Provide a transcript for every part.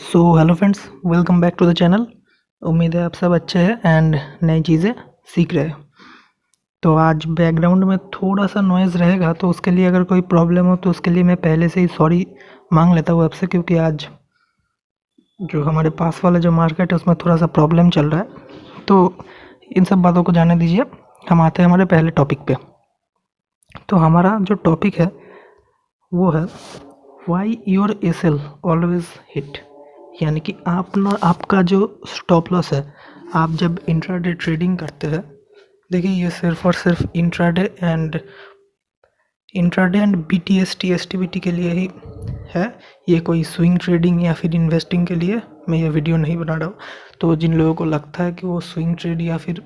So hello friends, welcome back to the channel. उम्मीद है आप सब अच्छे हैं एंड नई चीज़ें सीख रहे हैं। तो आज बैकग्राउंड में थोड़ा सा नॉइज़ रहेगा, तो उसके लिए अगर कोई प्रॉब्लम हो तो उसके लिए मैं पहले से ही सॉरी मांग लेता हूँ आपसे, क्योंकि आज जो हमारे पास वाला जो मार्केट है उसमें थोड़ा सा प्रॉब्लम चल रहा है। तो इन सब बातों को जाने दीजिए, हम आते हैं हमारे पहले टॉपिक पे। तो हमारा जो टॉपिक है वो है why your SL always hit. यानी कि आपका जो स्टॉप लॉस है, आप जब इंट्राडे ट्रेडिंग करते हैं, देखिए ये सिर्फ और सिर्फ इंट्राडे एंड बीटीएस टीएसटीबीटी के लिए ही है। ये कोई स्विंग ट्रेडिंग या फिर इन्वेस्टिंग के लिए मैं ये वीडियो नहीं बना रहा हूँ। तो जिन लोगों को लगता है कि वो स्विंग ट्रेड या फिर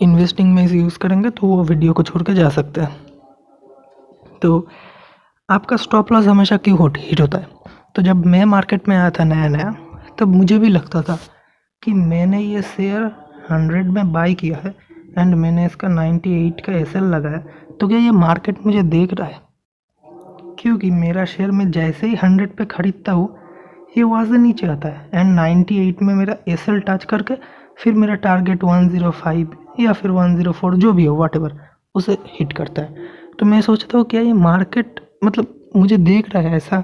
इन्वेस्टिंग में इसे यूज़ करेंगे तो वो वीडियो को छोड़ के जा सकते हैं। तो आपका स्टॉप लॉस हमेशा क्यों हिट होता है? तो जब मैं मार्केट में आया था नया नया, तब मुझे भी लगता था कि मैंने ये शेयर 100 में बाई किया है एंड मैंने इसका 98 का एसएल लगाया, तो क्या ये मार्केट मुझे देख रहा है? क्योंकि मेरा शेयर में जैसे ही 100 पे खरीदता हूँ, ये वहाँ से नीचे आता है एंड 98 में मेरा एसएल टच करके फिर मेरा टारगेट 105 या फिर 104 जो भी हो वॉटेवर उसे हिट करता है। तो मैं सोचता हूँ क्या ये मार्केट मतलब मुझे देख रहा है, ऐसा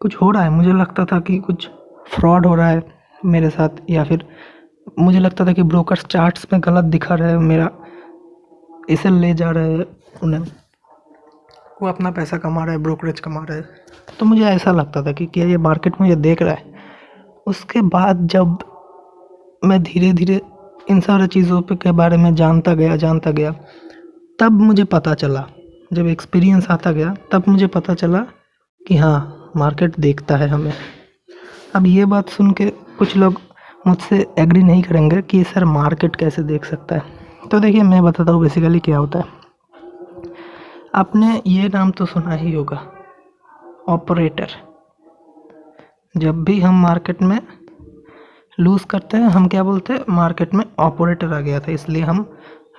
कुछ हो रहा है? मुझे लगता था कि कुछ फ्रॉड हो रहा है मेरे साथ, या फिर मुझे लगता था कि ब्रोकर्स चार्ट्स में गलत दिखा रहे हैं, मेरा इसे ले जा रहे हैं उन्हें, वो अपना पैसा कमा रहा है, ब्रोकरेज कमा रहा है। तो मुझे ऐसा लगता था कि क्या ये मार्केट मुझे देख रहा है? उसके बाद जब मैं धीरे धीरे इन सारी चीज़ों के बारे में जानता गया, तब मुझे पता चला, जब एक्सपीरियंस आता गया तब मुझे पता चला कि हाँ, मार्केट देखता है हमें। अब ये बात सुन के कुछ लोग मुझसे एग्री नहीं करेंगे कि सर मार्केट कैसे देख सकता है। तो देखिए मैं बताता हूँ बेसिकली क्या होता है। आपने ये नाम तो सुना ही होगा, ऑपरेटर। जब भी हम मार्केट में लूज़ करते हैं, हम क्या बोलते हैं? मार्केट में ऑपरेटर आ गया था इसलिए हम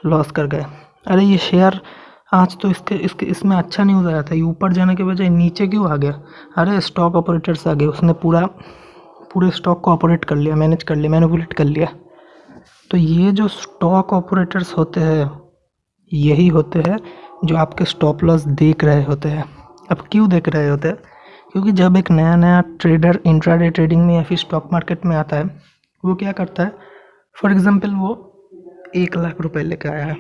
लॉस कर गए। अरे ये शेयर आज तो इसके इसमें अच्छा न्यूज़ आया था, ये ऊपर जाने के बजाय नीचे क्यों आ गया? अरे स्टॉक ऑपरेटर्स आ गए, उसने पूरे स्टॉक को ऑपरेट कर लिया, मैनेज कर लिया, मैनिपुलेट कर लिया। तो ये जो स्टॉक ऑपरेटर्स होते हैं, यही होते हैं जो आपके स्टॉप लॉस देख रहे होते हैं। अब क्यों देख रहे होते हैं? क्योंकि जब एक नया नया ट्रेडर इंट्राडे ट्रेडिंग में या फिर स्टॉक मार्केट में आता है, वो क्या करता है? फॉर एग्जांपल वो 1 लाख रुपए लेकर आया है,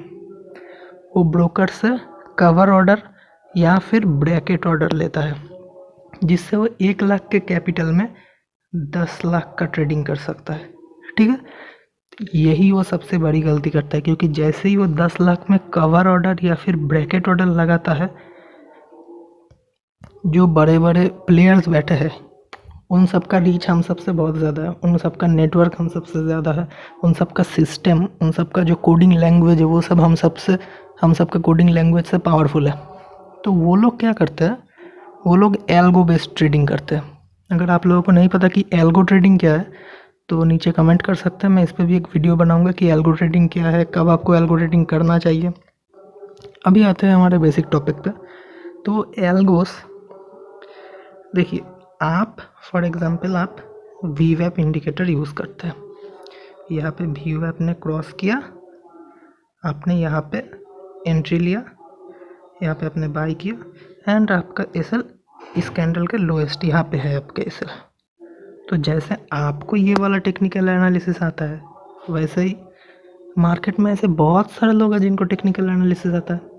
वो ब्रोकर से कवर ऑर्डर या फिर ब्रैकेट ऑर्डर लेता है, जिससे वो 1 लाख के कैपिटल में 10 लाख का ट्रेडिंग कर सकता है। ठीक है, यही वो सबसे बड़ी गलती करता है, क्योंकि जैसे ही वो 10 लाख में कवर ऑर्डर या फिर ब्रैकेट ऑर्डर लगाता है, जो बड़े बड़े प्लेयर्स बैठे हैं उन सब का रीच हम सबसे बहुत ज़्यादा है, उन सब का नेटवर्क हम सबसे ज़्यादा है, उन सब का सिस्टम, उन सब का जो कोडिंग लैंग्वेज है, वो सब हम सबका कोडिंग लैंग्वेज से पावरफुल है। तो वो लोग क्या करते हैं? वो लोग एल्गो बेस्ड ट्रेडिंग करते हैं। अगर आप लोगों को नहीं पता कि एल्गो ट्रेडिंग क्या है, तो नीचे कमेंट कर सकते हैं, मैं इस पर भी एक वीडियो बनाऊंगा कि एल्गो ट्रेडिंग क्या है, कब आपको एल्गो ट्रेडिंग करना चाहिए। अभी आते हैं हमारे बेसिक टॉपिक पे। तो एल्गोस, देखिए आप फॉर एग्जांपल आप वीवैप इंडिकेटर यूज़ करते हैं, यहाँ पे वीवैप ने क्रॉस किया, आपने यहाँ पे एंट्री लिया, यहाँ पे आपने बाई किया एंड आपका एसएल इस कैंडल के लोएस्ट यहाँ पे है आपका एसएल। तो जैसे आपको ये वाला टेक्निकल एनालिसिस आता है, वैसे ही मार्केट में ऐसे बहुत सारे लोग हैं जिनको टेक्निकल एनालिसिस आता है।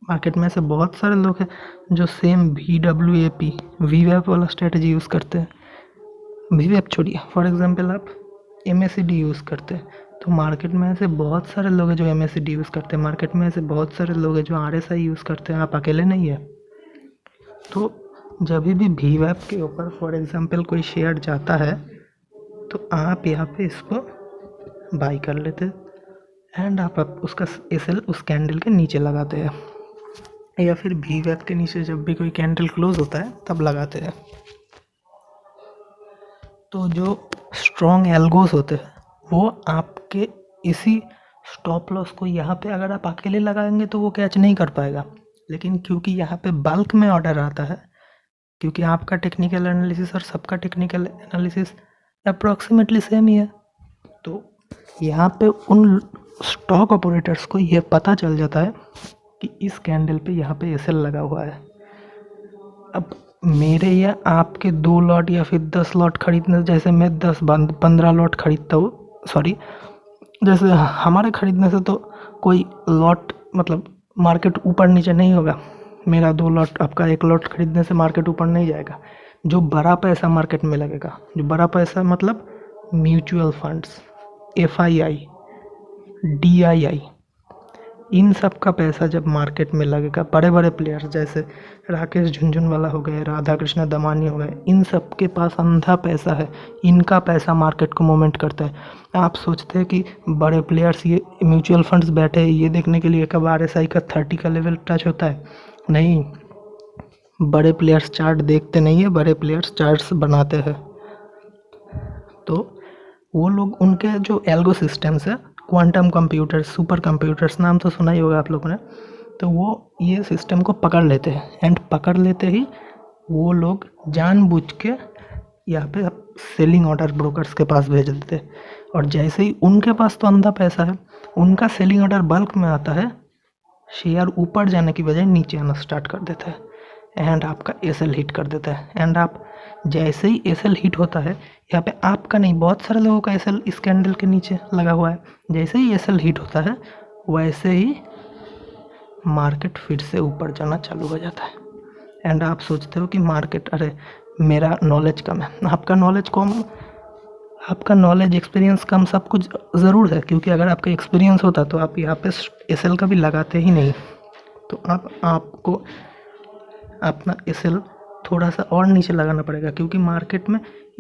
मार्केट में ऐसे बहुत सारे लोग हैं जो सेम VWAP वीवैप वाला स्ट्रेटजी यूज़ करते हैं। वीवैप छोड़िए, फॉर एग्जांपल आप MACD यूज़ करते हैं, तो मार्केट में ऐसे बहुत सारे लोग हैं जो MACD यूज़ करते हैं, मार्केट में ऐसे बहुत सारे लोग हैं जो RSI यूज़ करते हैं, आप अकेले नहीं है। तो जब भी वीवैप के ऊपर फॉर एग्जांपल कोई शेयर जाता है, तो आप यहाँ पे इसको बाई कर लेते हैं एंड आप उसका एसएल उस कैंडल के नीचे लगाते हैं, या फिर वीवैप के नीचे जब भी कोई कैंडल क्लोज होता है तब लगाते हैं। तो जो स्ट्रॉन्ग एल्गोस होते हैं वो आपके इसी स्टॉप लॉस को यहाँ पे अगर आप अकेले लगाएंगे तो वो कैच नहीं कर पाएगा, लेकिन क्योंकि यहाँ पे बल्क में ऑर्डर आता है क्योंकि आपका टेक्निकल एनालिसिस और सबका टेक्निकल एनालिसिस अप्रॉक्सीमेटली सेम ही है। तो यहाँ पे उन स्टॉक ऑपरेटर्स को ये पता चल जाता है कि इस कैंडल पे यहाँ पे एसएल लगा हुआ है। अब मेरे या आपके 2 लॉट या फिर 10 लॉट खरीदने, जैसे मैं 10-15 लॉट खरीदता हूँ, सॉरी, जैसे हमारे खरीदने से तो कोई लॉट मतलब मार्केट ऊपर नीचे नहीं होगा। मेरा 2 लॉट, आपका 1 लॉट खरीदने से मार्केट ऊपर नहीं जाएगा। जो बड़ा पैसा मार्केट में लगेगा, जो बड़ा पैसा मतलब म्यूचुअल फंड्स, एफआईआई, डीआईआई, इन सब का पैसा जब मार्केट में लगेगा, बड़े बड़े प्लेयर्स जैसे राकेश झुनझुनवाला हो गए, राधा कृष्ण दमानी हो गए, इन सब के पास अंधा पैसा है। इनका पैसा मार्केट को मूवमेंट करता है। आप सोचते हैं कि बड़े प्लेयर्स, ये म्यूचुअल फंड्स बैठे हैं ये देखने के लिए कब आरएसआई का 30 का लेवल टच होता है? नहीं, बड़े प्लेयर्स चार्ट देखते नहीं है, बड़े प्लेयर्स चार्ट्स बनाते हैं। तो वो लोग, उनके जो एल्गो सिस्टम्स है, क्वांटम कंप्यूटर्स, सुपर कंप्यूटर्स, नाम तो सुना ही होगा आप लोगों ने, तो वो ये सिस्टम को पकड़ लेते हैं। एंड पकड़ लेते ही वो लोग जानबूझ के यहाँ पे सेलिंग ऑर्डर ब्रोकर्स के पास भेज देते हैं। और जैसे ही उनके पास तो अंधा पैसा है, उनका सेलिंग ऑर्डर बल्क में आता है, शेयर ऊपर जाने की बजाय नीचे आना स्टार्ट कर देता है एंड आपका एसएल हिट कर देता है। एंड आप जैसे ही एसएल हिट होता है, यहाँ पे आपका नहीं, बहुत सारे लोगों का एसएल इस कैंडल के नीचे लगा हुआ है। जैसे ही एसएल हिट होता है वैसे ही मार्केट फिर से ऊपर जाना चालू हो जाता है। एंड आप सोचते हो कि मार्केट, अरे मेरा नॉलेज कम है। आपका नॉलेज कम, आपका नॉलेज एक्सपीरियंस कम, सब कुछ ज़रूर है, क्योंकि अगर आपका एक्सपीरियंस होता तो आप यहाँ पे एसएल का भी लगाते ही नहीं। तो आपको अपना एसएल थोड़ा सा और नीचे लगाना पड़ेगा, क्योंकि मार्केट में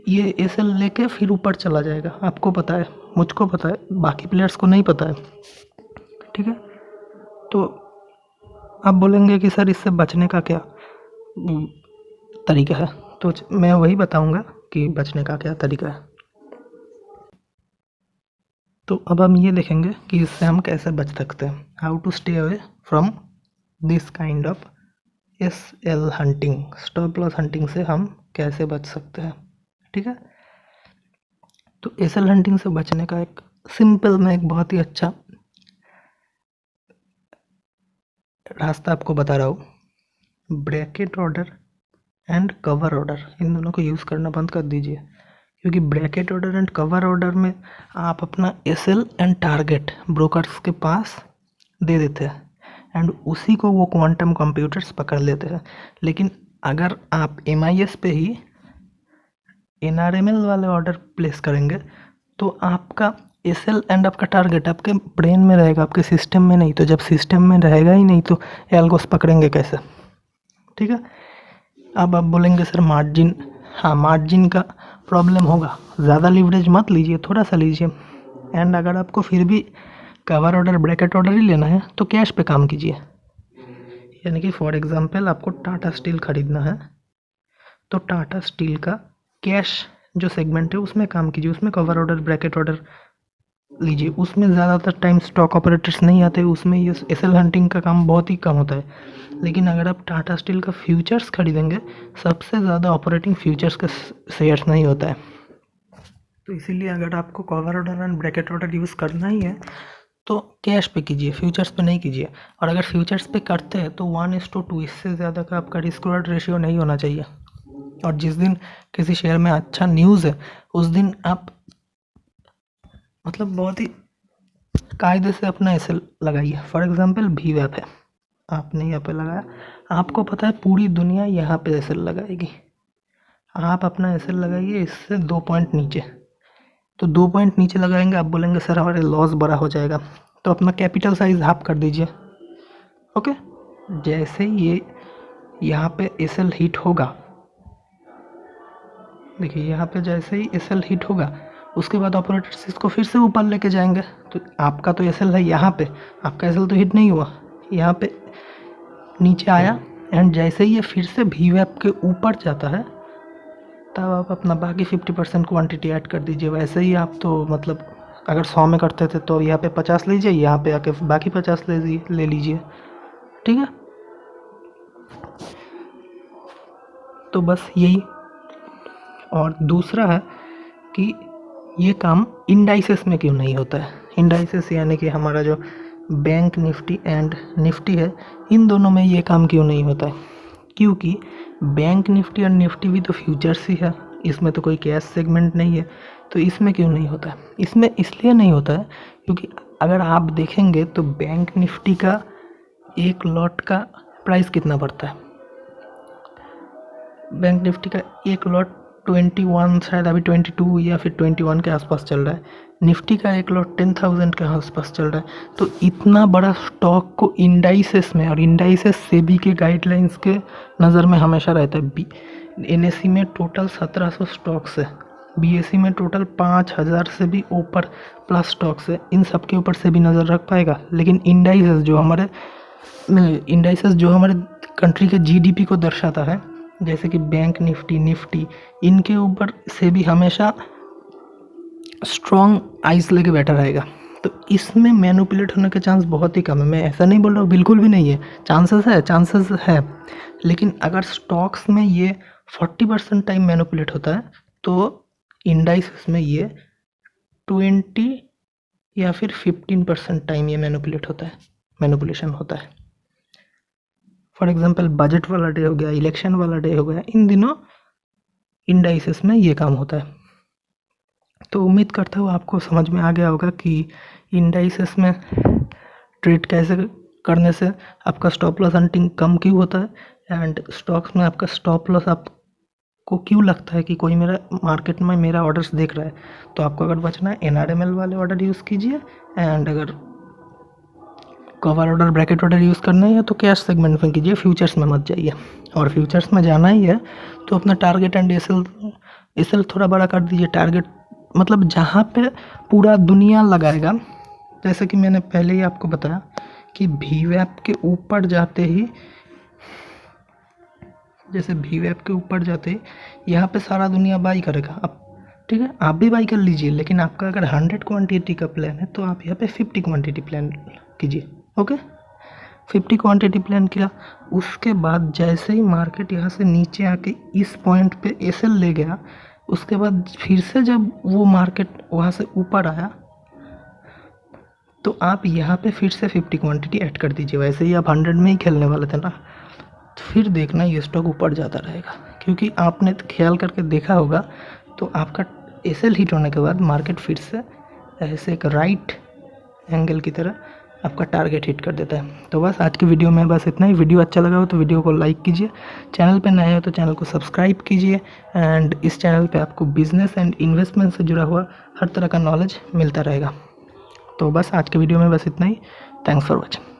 ये एसएल लेके फिर ऊपर चला जाएगा। आपको पता है, मुझको पता है, बाकी प्लेयर्स को नहीं पता है। ठीक है, तो आप बोलेंगे कि सर इससे बचने का क्या तरीका है, तो मैं वही बताऊंगा कि बचने का क्या तरीका है। तो अब हम ये देखेंगे कि इससे हम कैसे बच सकते हैं, how to stay away from this kind of SL hunting, stop loss hunting से हम कैसे बच सकते हैं। ठीक है, तो एसएल हंटिंग से बचने का एक सिंपल, मैं एक बहुत ही अच्छा रास्ता आपको बता रहा हूँ। Bracket order and cover order, इन दोनों को यूज़ करना बंद कर दीजिए, क्योंकि bracket order and cover order में आप अपना एसएल एंड टारगेट ब्रोकर्स के पास दे देते हैं एंड उसी को वो क्वांटम कंप्यूटर्स पकड़ लेते हैं। लेकिन अगर आप एमआईएस पे ही एनआरएमएल वाले ऑर्डर प्लेस करेंगे तो आपका एसएल एंड आपका टारगेट आपके ब्रेन में रहेगा, आपके सिस्टम में नहीं। तो जब सिस्टम में रहेगा ही नहीं तो एल्गोस पकड़ेंगे कैसे? ठीक है, अब आप बोलेंगे सर मार्जिन, हाँ मार्जिन का प्रॉब्लम होगा, ज़्यादा लीवरेज मत लीजिए, थोड़ा सा लीजिए। एंड अगर आपको फिर भी कवर ऑर्डर, ब्रैकेट ऑर्डर ही लेना है तो कैश पे काम कीजिए। यानी कि फॉर एग्जांपल आपको टाटा स्टील खरीदना है तो टाटा स्टील का कैश जो सेगमेंट है उसमें काम कीजिए, उसमें कवर ऑर्डर, ब्रैकेट ऑर्डर लीजिए। उसमें ज़्यादातर टाइम स्टॉक ऑपरेटर्स नहीं आते, उसमें ये एसएल हंटिंग का काम बहुत ही कम होता है। लेकिन अगर आप टाटा स्टील का फ्यूचर्स खरीदेंगे, सबसे ज़्यादा ऑपरेटिंग फ्यूचर्स का शेयर्स नहीं होता है। तो इसीलिए अगर आपको cover order and bracket order use करना ही है तो कैश पे कीजिए, फ्यूचर्स पे नहीं कीजिए। और अगर फ्यूचर्स पे करते हैं तो 1:2, इससे ज़्यादा का आपका रिस्क रिवॉर्ड रेशियो नहीं होना चाहिए। और जिस दिन किसी शेयर में अच्छा न्यूज़ है उस दिन आप मतलब बहुत ही कायदे से अपना एसएल लगाइए। फॉर एग्जांपल वीवैप है, आपने यहाँ पे लगाया, आपको पता है पूरी दुनिया यहाँ पे एसएल लगाएगी, आप अपना एसएल लगाइए इससे 2 पॉइंट नीचे। तो 2 पॉइंट नीचे लगाएंगे, आप बोलेंगे सर हमारे लॉस बड़ा हो जाएगा, तो अपना कैपिटल साइज हाफ कर दीजिए। ओके, जैसे ये यहाँ पे एसएल हिट होगा, देखिए यहाँ पे जैसे ही एसएल हिट होगा उसके बाद ऑपरेटर्स इसको फिर से ऊपर लेके जाएंगे। तो आपका तो एसएल है यहाँ पे, आपका एसएल तो हिट नहीं हुआ, यहाँ पे नीचे आया एंड जैसे ही ये फिर से वीवैप के ऊपर जाता है तब आप अपना बाकी 50% क्वांटिटी ऐड कर दीजिए। वैसे ही आप तो मतलब अगर 100 में करते थे तो यहाँ पे 50 लीजिए, यहाँ पे आके बाकी 50 ले लीजिए। ठीक है, तो बस यही। और दूसरा है कि ये काम इंडाइसेस में क्यों नहीं होता है। इंडाइसेस यानी कि हमारा जो बैंक निफ्टी एंड निफ्टी है, इन दोनों में ये काम क्यों नहीं होता है, क्योंकि बैंक निफ्टी और निफ्टी भी तो फ्यूचर्स ही है, इसमें तो कोई कैश सेगमेंट नहीं है। तो इसमें क्यों नहीं होता है, इसमें इसलिए नहीं होता है क्योंकि अगर आप देखेंगे तो बैंक निफ्टी का एक लॉट का प्राइस कितना पड़ता है। बैंक निफ्टी का एक लॉट 21, शायद अभी 22 या फिर 21 के आसपास चल रहा है। निफ्टी का एक लॉट 10,000 के आसपास चल रहा है। तो इतना बड़ा स्टॉक को इंडाइसेस में, और इंडाइसेस सेबी के गाइडलाइंस के नज़र में हमेशा रहता है। एनएसई में टोटल 1700 स्टॉक्स है, बीएसई में टोटल 5000 से भी ऊपर प्लस स्टॉक्स है। इन सब के ऊपर से भी नज़र रख पाएगा, लेकिन इंडाइसेस जो हमारे कंट्री के जीडीपी को दर्शाता है, जैसे कि बैंक निफ्टी, इनके ऊपर से भी हमेशा स्ट्रॉन्ग आइस लेके बैठा रहेगा। तो इसमें मैनिपुलेट होने का चांस बहुत ही कम है। मैं ऐसा नहीं बोल रहा हूँ बिल्कुल भी नहीं है, चांसेस है, लेकिन अगर स्टॉक्स में ये 40% टाइम मैनिपुलेट होता है तो इंडाइसेस में ये 20 या फिर 15% टाइम ये मैनिपुलेशन होता है। फॉर एग्जांपल बजट वाला डे हो गया, इलेक्शन वाला डे हो गया, इन दिनों इंडाइसेस में ये काम होता है। तो उम्मीद करता हूँ आपको समझ में आ गया होगा कि इंडाइसेस में ट्रेड कैसे करने से आपका स्टॉप लॉस हंटिंग कम क्यों होता है, एंड स्टॉक्स में आपका स्टॉप लॉस आपको क्यों लगता है कि कोई मेरा मार्केट में मेरा ऑर्डर्स देख रहा है। तो आपको अगर बचना है NRML वाले ऑर्डर यूज़ कीजिए, एंड अगर cover order, bracket order use करना है तो कैश सेगमेंट में कीजिए, फ्यूचर्स में मत जाइए। और फ्यूचर्स में जाना ही है तो अपना टारगेट एंड एसएल थोड़ा बड़ा कर दीजिए। टारगेट मतलब जहाँ पे पूरा दुनिया लगाएगा, जैसे कि मैंने पहले ही आपको बताया कि VWAP के ऊपर जाते ही, जैसे VWAP के ऊपर जाते ही यहाँ पे सारा दुनिया बाई करेगा। अब ठीक है, आप भी बाई कर लीजिए, लेकिन आपका अगर 100 क्वांटिटी का प्लान है तो आप यहाँ पे 50 क्वांटिटी प्लान कीजिए। ओके, 50 क्वांटिटी प्लान किया, उसके बाद जैसे ही मार्केट यहाँ से नीचे आके इस पॉइंट पे एसएल ले गया, उसके बाद फिर से जब वो मार्केट वहाँ से ऊपर आया तो आप यहाँ पे फिर से 50 क्वांटिटी ऐड कर दीजिए। वैसे ही आप 100 में ही खेलने वाले थे ना, तो फिर देखना ये स्टॉक ऊपर जाता रहेगा, क्योंकि आपने ख्याल करके देखा होगा तो आपका एसएल हिट होने के बाद मार्केट फिर से ऐसे एक राइट एंगल की तरह आपका टारगेट हिट कर देता है। तो बस आज की वीडियो में बस इतना ही। वीडियो अच्छा लगा हो तो वीडियो को लाइक कीजिए, चैनल पे नए हो तो चैनल को सब्सक्राइब कीजिए, एंड इस चैनल पे आपको बिजनेस एंड इन्वेस्टमेंट से जुड़ा हुआ हर तरह का नॉलेज मिलता रहेगा। तो बस आज के वीडियो में बस इतना ही। Thanks for watching.